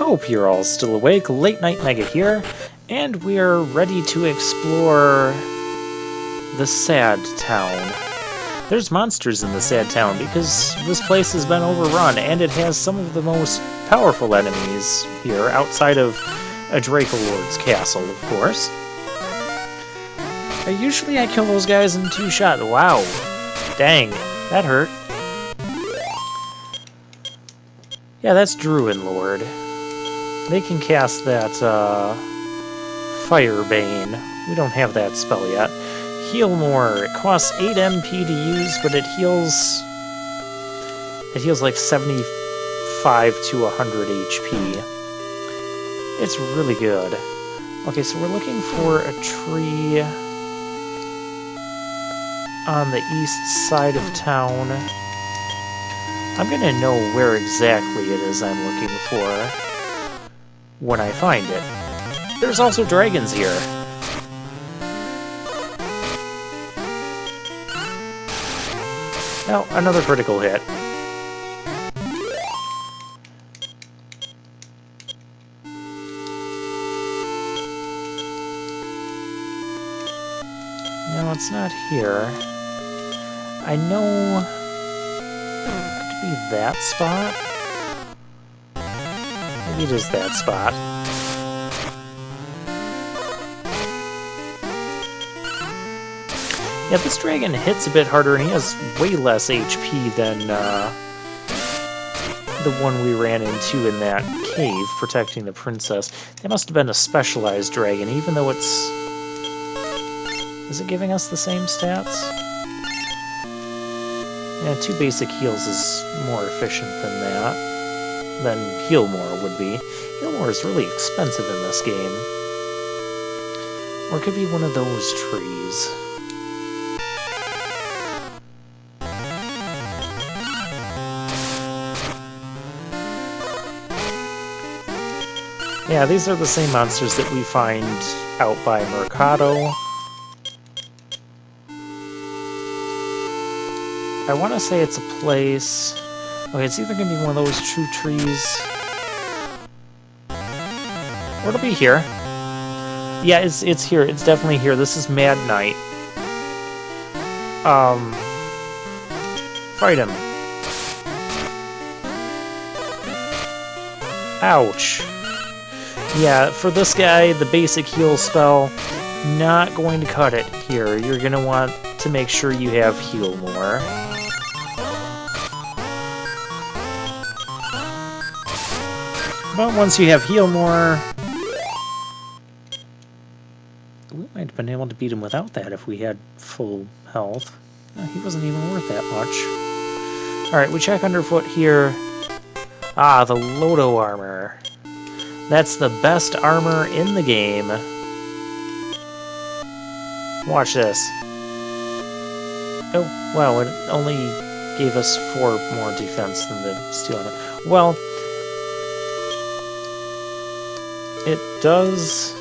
Hope you're all still awake. Late Night Mega here, and we are ready to explore the Sad Town. There's monsters in the Sad Town because this place has been overrun, and it has some of the most powerful enemies here, outside of a Dracolord's castle, of course. Usually I kill those guys in 2 shots. Wow. Dang, that hurt. Yeah, that's Druid Lord. They can cast that, Fire Bane. We don't have that spell yet. Heal more. It costs 8 MP to use, but it heals... It heals like 75 to 100 HP. It's really good. Okay, so we're looking for a tree on the east side of town. I'm gonna know where exactly it is I'm looking for when I find it. There's also dragons here. Oh, another critical hit. No, it's not here. I know... Could it be that spot? Maybe it is that spot. Yeah, this dragon hits a bit harder, and he has way less HP than the one we ran into in that cave protecting the princess. That must have been a specialized dragon, even though it's... Is it giving us the same stats? Yeah, 2 basic heals is more efficient than Heal More would be. Heal More is really expensive in this game. Or it could be one of those trees. Yeah, these are the same monsters that we find out by Mercado. I want to say it's a place... Okay, it's either going to be one of those 2 trees... Or it'll be here. Yeah, it's here. It's definitely here. This is Mad Knight. Fight him. Ouch. Yeah, for this guy, the basic heal spell, not going to cut it here. You're going to want to make sure you have Heal More. But once you have Heal More... We might have been able to beat him without that if we had full health. No, he wasn't even worth that much. Alright, we check underfoot here. Ah, the Loto armor. That's the best armor in the game. Watch this. Oh, wow, it only gave us 4 more defense than the steel armor. Well, it does...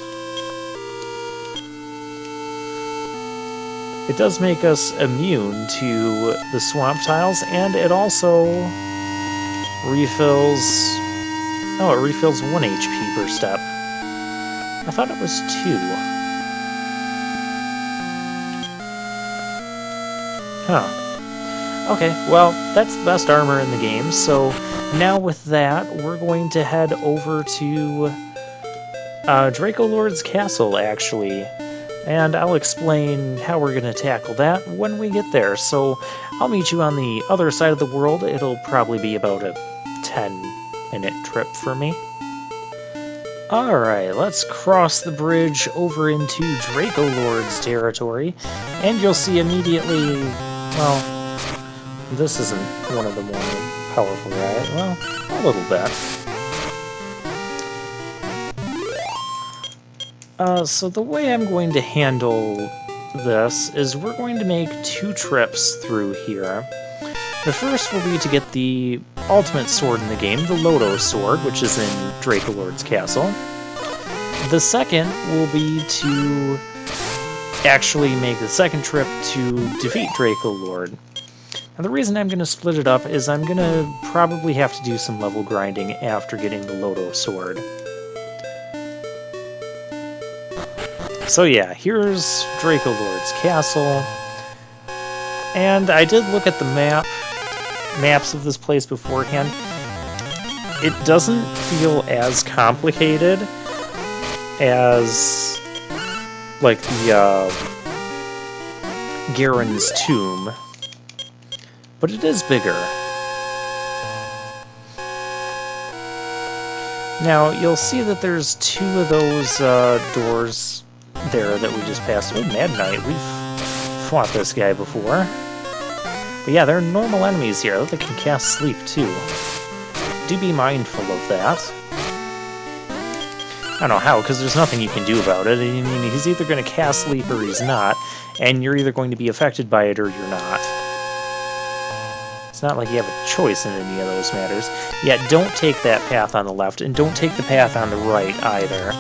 It does make us immune to the swamp tiles, and it also refills... Oh, it refills 1 HP per step. I thought it was 2. Huh. Okay, well, that's the best armor in the game, so now with that, we're going to head over to Dracolord's castle, actually. And I'll explain how we're going to tackle that when we get there. So I'll meet you on the other side of the world. It'll probably be about a 10-minute trip for me. Alright, let's cross the bridge over into Dracolord's territory. And you'll see immediately... Well, this isn't one of the more powerful guys. Well, a little bit. So the way I'm going to handle this is we're going to make 2 trips through here. The first will be to get the ultimate sword in the game, the Loto sword, which is in Dracolord's castle. The second will be to actually make the second trip to defeat Dracolord. And the reason I'm going to split it up is I'm going to probably have to do some level grinding after getting the Loto sword. So yeah, here's Draco Lord's castle. And I did look at the maps of this place beforehand. It doesn't feel as complicated as, like, the Garen's tomb. But it is bigger. Now, you'll see that there's two of those doors there that we just passed. Oh, Mad Knight, we've fought this guy before. But yeah, there are normal enemies here that can cast sleep, too. Do be mindful of that. I don't know how, because there's nothing you can do about it. I mean, he's either going to cast sleep or he's not, and you're either going to be affected by it or you're not. It's not like you have a choice in any of those matters. Yeah, don't take that path on the left, and don't take the path on the right either.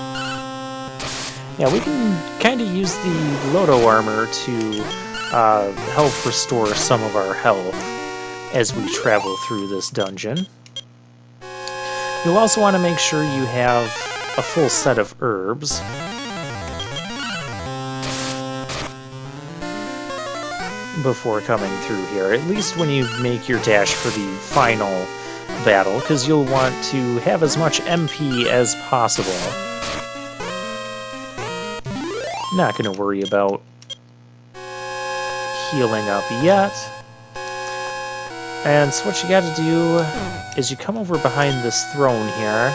Yeah, we can kind of use the Loto armor to help restore some of our health as we travel through this dungeon. You'll also want to make sure you have a full set of herbs. Before coming through here, at least when you make your dash for the final battle, because you'll want to have as much MP as possible. Not going to worry about healing up yet. And so what you got to do is you come over behind this throne here,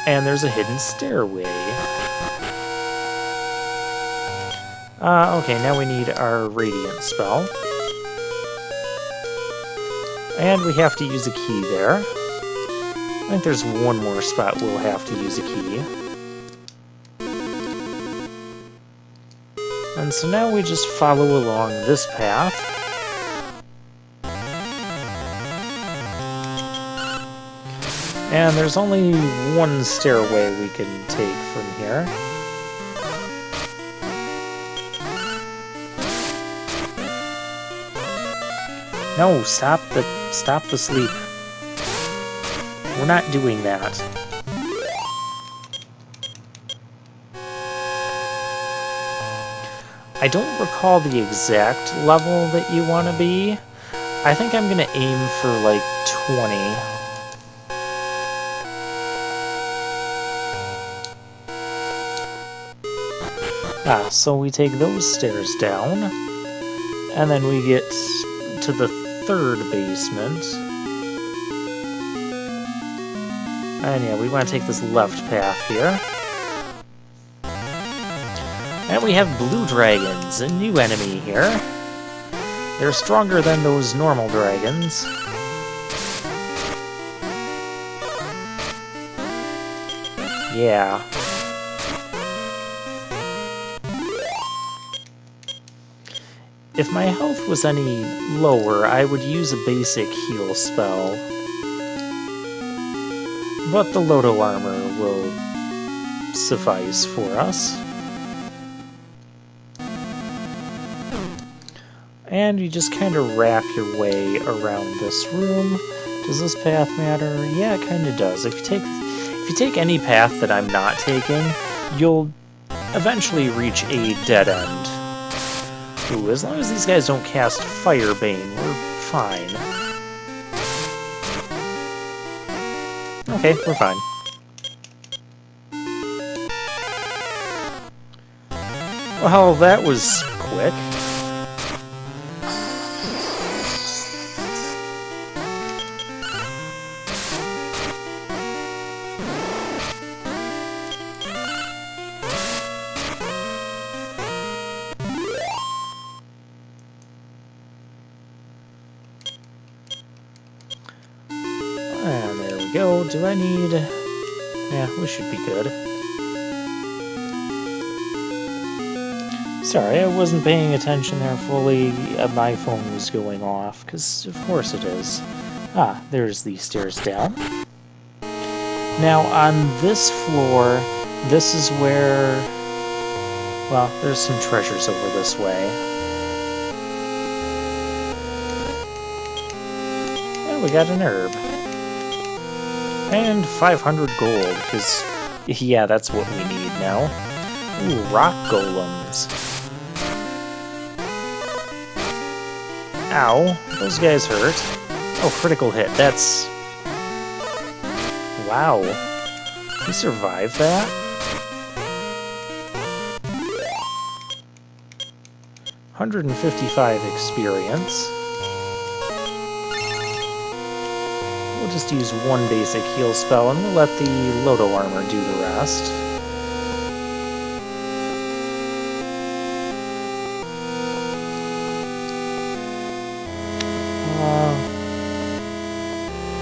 and there's a hidden stairway. Okay, now we need our Radiant spell. And we have to use a key there. I think there's one more spot we'll have to use a key. And so now we just follow along this path. And there's only one stairway we can take from here. No, stop the sleep. We're not doing that. I don't recall the exact level that you want to be. I think I'm going to aim for like 20. So we take those stairs down, and then we get to the third basement. And yeah, we want to take this left path here. And we have blue dragons, a new enemy here. They're stronger than those normal dragons. Yeah. If my health was any lower, I would use a basic heal spell. But the Loto armor will suffice for us. And you just kind of wrap your way around this room. Does this path matter? Yeah, it kind of does. If you take any path that I'm not taking, you'll eventually reach a dead end. Ooh, as long as these guys don't cast Firebane, we're fine. Okay, we're fine. Well, that was quick. And there we go. Do I need... Yeah, we should be good. Sorry, I wasn't paying attention there fully. My phone was going off, because of course it is. Ah, there's the stairs down. Now, on this floor, this is where... Well, there's some treasures over this way. we got an herb. And 500 gold, because, yeah, that's what we need now. Ooh, rock golems. Ow, those guys hurt. Oh, critical hit, that's... Wow. He survived that? $155 experience. We'll just use one basic heal spell, and we'll let the Loto armor do the rest.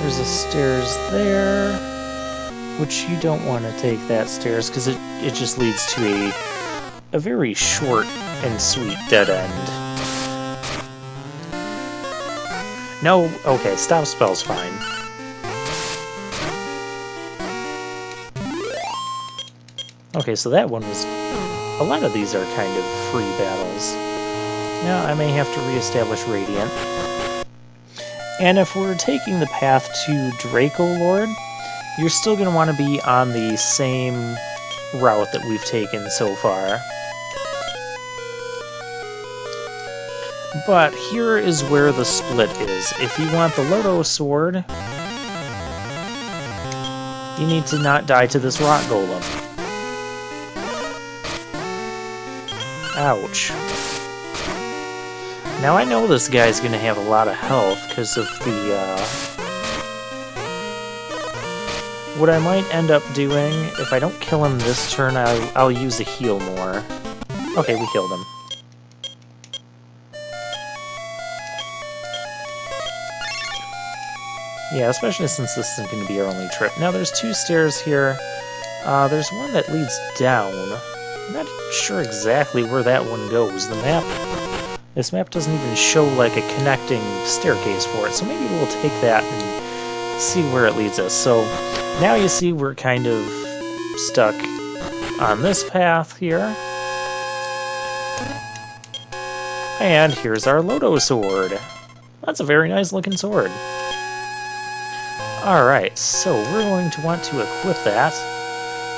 There's a stairs there, which you don't want to take that stairs, because it just leads to a very short and sweet dead end. No, okay, stop spell's fine. Okay, so that one was... A lot of these are kind of free battles. Now I may have to reestablish Radiant. And if we're taking the path to Draco Lord, you're still going to want to be on the same route that we've taken so far. But here is where the split is. If you want the Loto Sword, you need to not die to this Rock Golem. Ouch. Now I know this guy's going to have a lot of health because of the, What I might end up doing, if I don't kill him this turn, I'll use a heal more. Okay, we killed him. Yeah, especially since this isn't going to be our only trip. Now, there's two stairs here. There's one that leads down. I'm not sure exactly where that one goes. This map doesn't even show, like, a connecting staircase for it, so maybe we'll take that and see where it leads us. So, now you see we're kind of stuck on this path here. And here's our Loto sword. That's a very nice looking sword. Alright, so we're going to want to equip that.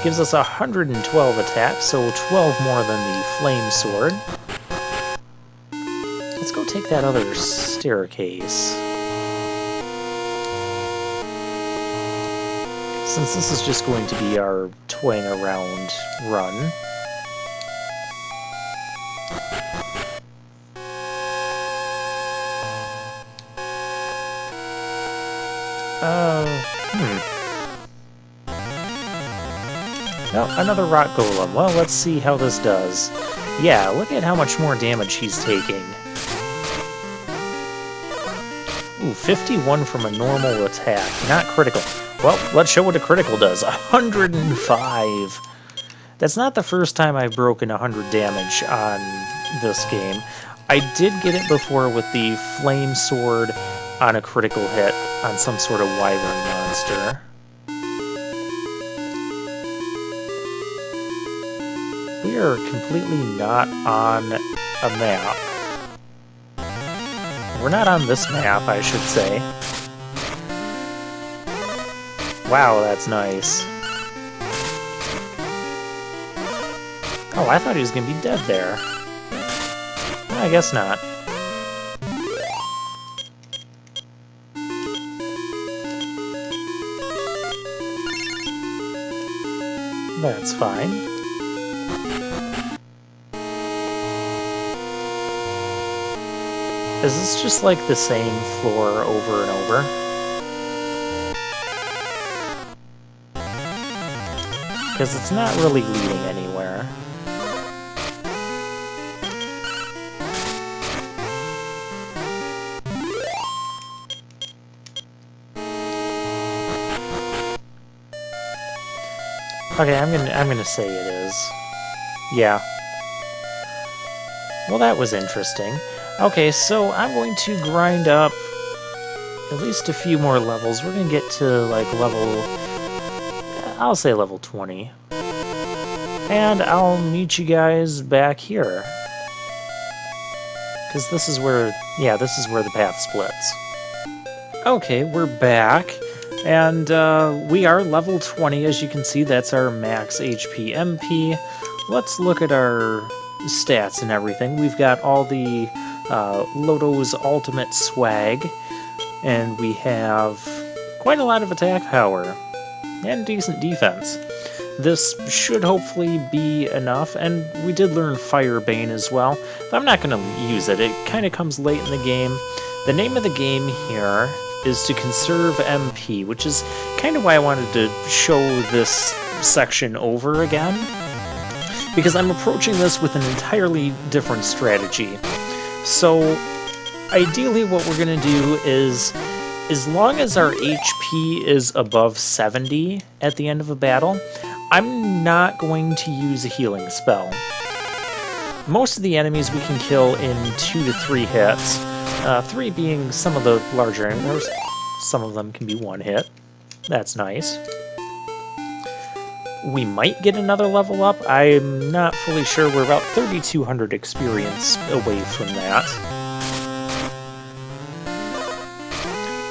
Gives us 112 attack, so 12 more than the flame sword. Let's go take that other staircase. Since this is just going to be our toying around run. Oh, another rock golem. Well, let's see how this does. Yeah, look at how much more damage he's taking. Ooh, 51 from a normal attack. Not critical. Well, let's show what a critical does. 105. That's not the first time I've broken 100 damage on this game. I did get it before with the flame sword on a critical hit on some sort of wyvern monster. We are completely not on a map. We're not on this map, I should say. Wow, that's nice. Oh, I thought he was going to be dead there. I guess not. That's fine. Is this just like the same floor over and over? Because it's not really leading anywhere. Okay, I'm gonna say it is. Yeah. Well, that was interesting. Okay, so I'm going to grind up at least a few more levels. We're going to get to, like, I'll say level 20. And I'll meet you guys back here. Because this is where, yeah, this is where the path splits. Okay, we're back, and we are level 20. As you can see, that's our max HP MP. Let's look at our stats and everything. We've got all the Loto's ultimate swag, and we have quite a lot of attack power and decent defense. This should hopefully be enough, and we did learn Firebane as well, but I'm not going to use it. It kind of comes late in the game. The name of the game here is to conserve MP, which is kind of why I wanted to show this section over again, because I'm approaching this with an entirely different strategy. So ideally what we're going to do is, as long as our HP is above 70 at the end of a battle, I'm not going to use a healing spell. Most of the enemies we can kill in 2 to 3 hits, 3 being some of the larger enemies. Some of them can be 1 hit. That's nice. We might get another level up. I'm not fully sure. We're about 3,200 experience away from that.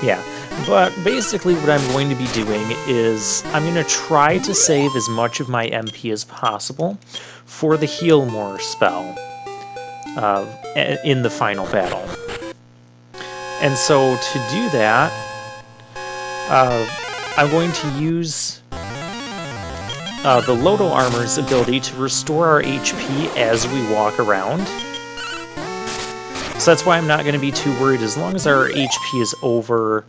Yeah. But basically what I'm going to be doing is I'm going to try to save as much of my MP as possible for the Heal More spell in the final battle. And so to do that, I'm going to use the Loto Armor's ability to restore our HP as we walk around. So that's why I'm not going to be too worried. As long as our HP is over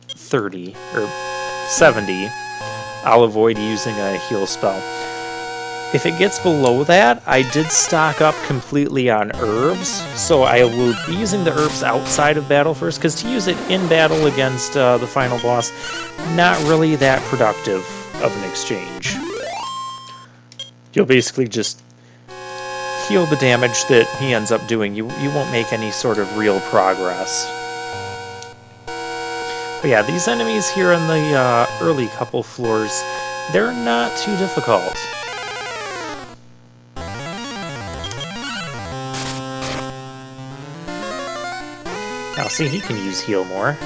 30 or 70, I'll avoid using a heal spell. If it gets below that, I did stock up completely on herbs, so I will be using the herbs outside of battle first, because to use it in battle against the final boss, not really that productive of an exchange. You'll basically just heal the damage that he ends up doing. You won't make any sort of real progress. But yeah, these enemies here in the early couple floors, they're not too difficult. Now see, he can use Heal More.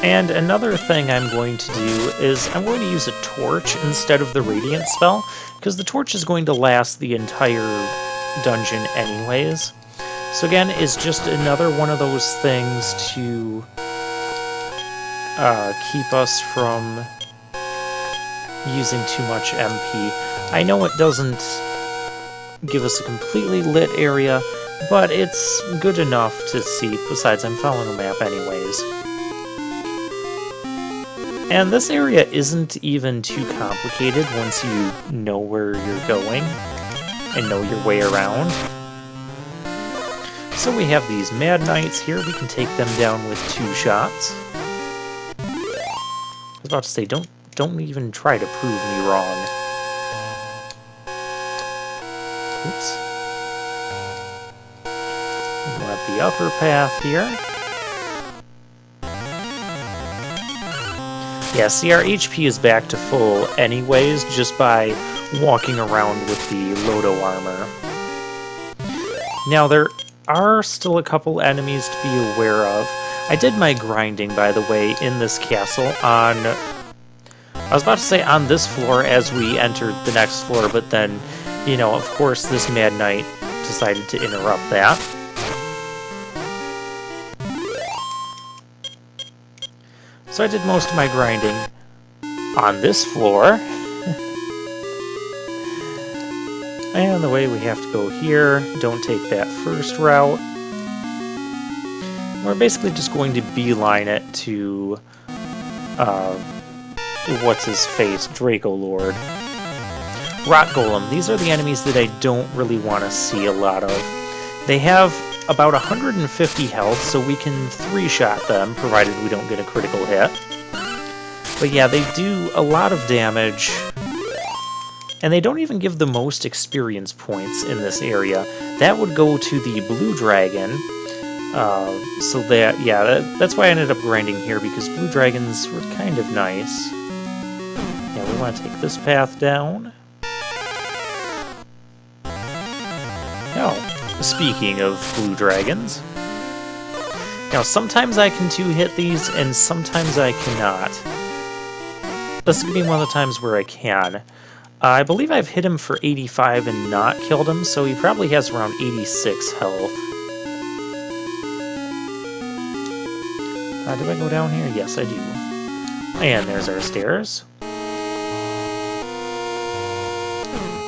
And another thing I'm going to do is I'm going to use a torch instead of the Radiant spell, because the torch is going to last the entire dungeon anyways. So again, it's just another one of those things to keep us from using too much MP. I know it doesn't give us a completely lit area, but it's good enough to see. Besides, I'm following a map anyways. And this area isn't even too complicated once you know where you're going and know your way around. So we have these Mad Knights here. We can take them down with 2 shots. I was about to say, don't even try to prove me wrong. Oops. We'll have the upper path here. Yeah, see, our HP is back to full anyways, just by walking around with the Loto armor. Now, there are still a couple enemies to be aware of. I did my grinding, by the way, in this castle on... I was about to say on this floor as we entered the next floor, but then, you know, of course, this Mad Knight decided to interrupt that. So I did most of my grinding on this floor. And the way we have to go here, don't take that first route. We're basically just going to beeline it to, what's-his-face, Draco Lord. Rot Golem, these are the enemies that I don't really want to see a lot of. They have about 150 health, so we can 3-shot them, provided we don't get a critical hit. But yeah, they do a lot of damage, and they don't even give the most experience points in this area. That would go to the Blue Dragon, so that, yeah, that's why I ended up grinding here, because Blue Dragons were kind of nice. Yeah, we want to take this path down. No. Speaking of blue dragons, now sometimes I can two-hit these, and sometimes I cannot. This is going to be one of the times where I can. I believe I've hit him for 85 and not killed him, so he probably has around 86 health. Did I go down here? Yes, I do. And there's our stairs.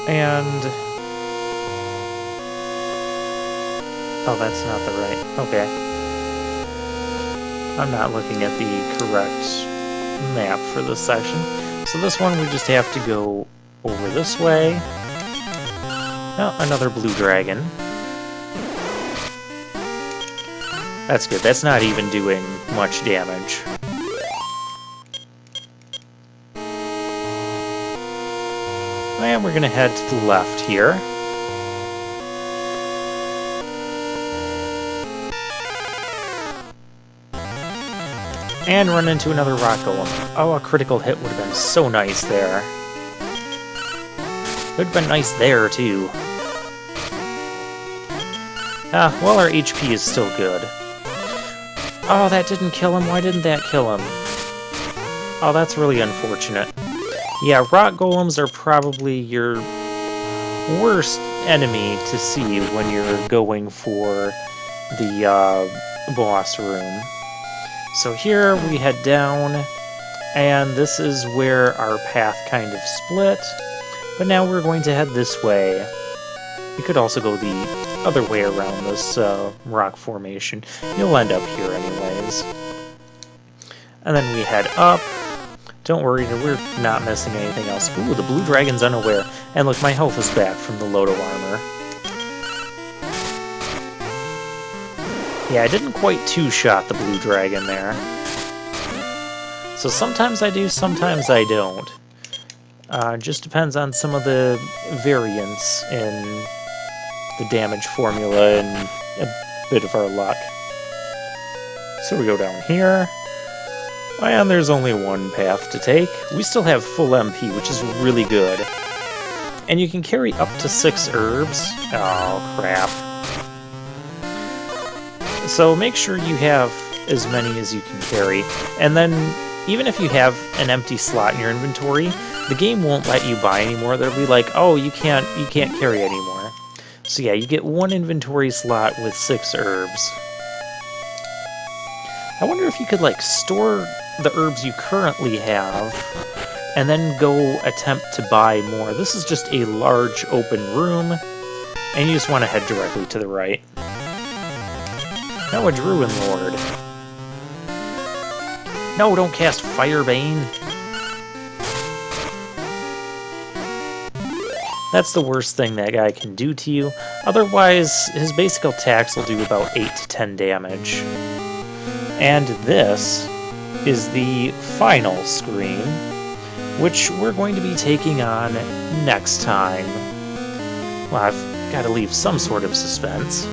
And... oh, that's not the right... okay. I'm not looking at the correct map for this section. So this one we just have to go over this way. Oh, another blue dragon. That's good. That's not even doing much damage. And we're going to head to the left here. And run into another rock golem. Oh, a critical hit would have been so nice there. It would have been nice there, too. Ah, well, our HP is still good. Oh, that didn't kill him. Why didn't that kill him? Oh, that's really unfortunate. Yeah, rock golems are probably your worst enemy to see when you're going for the boss room. So here we head down, and this is where our path kind of split. But now we're going to head this way. You could also go the other way around this rock formation. You'll end up here anyways. And then we head up. Don't worry, we're not missing anything else. Ooh, the blue dragon's unaware. And look, my health is back from the Loto armor. Yeah, I didn't quite two-shot the blue dragon there. So sometimes I do, sometimes I don't. Just depends on some of the variance in the damage formula and a bit of our luck. So we go down here. And there's only one path to take. We still have full MP, which is really good. And you can carry up to 6 herbs. Oh, crap. So make sure you have as many as you can carry. And then, even if you have an empty slot in your inventory, the game won't let you buy anymore. They'll be like, oh, you can't carry anymore. So yeah, you get 1 inventory slot with 6 herbs. I wonder if you could, like, store the herbs you currently have, and then go attempt to buy more. This is just a large open room, and you just want to head directly to the right. Now a Druid Lord. No, don't cast Firebane. That's the worst thing that guy can do to you. Otherwise, his basic attacks will do about 8 to 10 damage. And this is the final screen, which we're going to be taking on next time. Well, I've got to leave some sort of suspense.